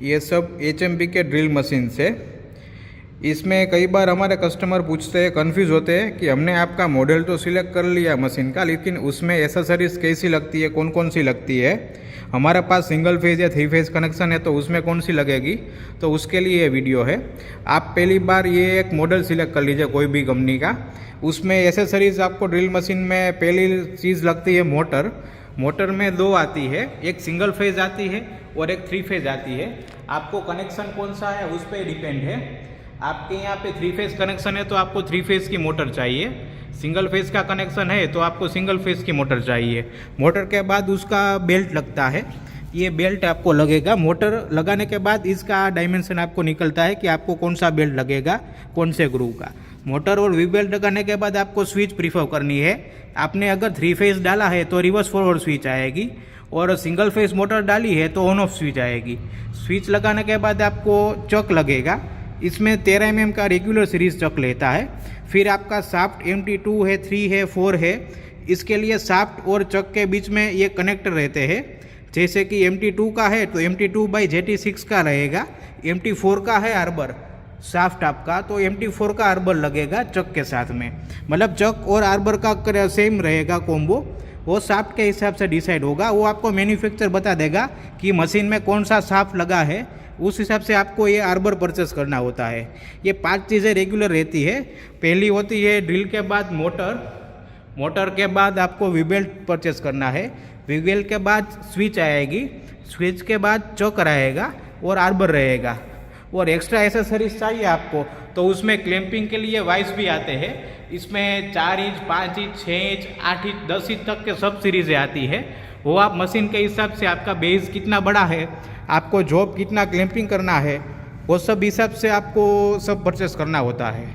ये सब HMP के ड्रिल मशीन से। इसमें कई बार हमारे कस्टमर पूछते हैं, कंफ्यूज होते हैं कि हमने आपका मॉडल तो सिलेक्ट कर लिया मशीन का, लेकिन उसमें एसेसरीज कैसी लगती है, कौन कौन सी लगती है। हमारे पास सिंगल फेज या 3 फेज कनेक्शन है तो उसमें कौन सी लगेगी, तो उसके लिए ये वीडियो है। आप पहली बार ये एक मॉडल सिलेक्ट कर लीजिए कोई भी कंपनी का। उसमें एसेसरीज आपको ड्रिल मशीन में पहली चीज़ लगती है मोटर। मोटर में 2 आती है, एक सिंगल फेज आती है और एक 3 फेज आती है। आपको कनेक्शन कौन सा है उस पर डिपेंड है। आपके यहाँ पे 3 फेज कनेक्शन है तो आपको 3 फेज की मोटर चाहिए, सिंगल फेज का कनेक्शन है तो आपको सिंगल फेज की मोटर चाहिए। मोटर के बाद उसका बेल्ट लगता है, ये बेल्ट आपको लगेगा। मोटर लगाने के बाद इसका डायमेंशन आपको निकलता है कि आपको कौन सा बेल्ट लगेगा, कौन से ग्रूव का। मोटर और वी बेल्ट लगाने के बाद आपको स्विच प्रीफर करनी है। आपने अगर 3 फेज डाला है तो रिवर्स फॉरवर्ड स्विच आएगी, और सिंगल फेज मोटर डाली है तो ऑन ऑफ स्विच आएगी। स्विच लगाने के बाद आपको चक लगेगा, इसमें 13 mm का रेगुलर सीरीज चक लेता है। फिर आपका शाफ्ट MT2 है, 3 है, 4 है। इसके लिए शाफ्ट और चक के बीच में ये कनेक्टर रहते हैं। जैसे कि MT2 का है तो MT2/JT6 का रहेगा, MT4 का है आर्बर शाफ्ट आपका तो MT4 का आर्बर लगेगा चक के साथ में। मतलब चक और आर्बर का सेम रहेगा कॉम्बो, वो शाफ्ट के हिसाब से डिसाइड होगा। वो आपको मैन्युफैक्चर बता देगा कि मशीन में कौन सा शाफ्ट लगा है, उस हिसाब से आपको ये आर्बर परचेस करना होता है। ये 5 चीज़ें रेगुलर रहती है। पहली होती है ड्रिल के बाद मोटर, मोटर के बाद आपको वी बेल्ट परचेस करना है, वी बेल्ट के बाद स्विच आएगी, स्विच के बाद चक रहेगा और आर्बर रहेगा। और एक्स्ट्रा एसेसरीज चाहिए आपको तो उसमें क्लैंपिंग के लिए वाइस भी आते हैं। इसमें 4 inch, 5 inch, 6 inch, 8 inch, 10 inch तक के सब सीरीज़ें आती है। वो आप मशीन के हिसाब से, आपका बेस कितना बड़ा है, आपको जॉब कितना क्लैंपिंग करना है, वो सब हिसाब से आपको सब परचेस करना होता है।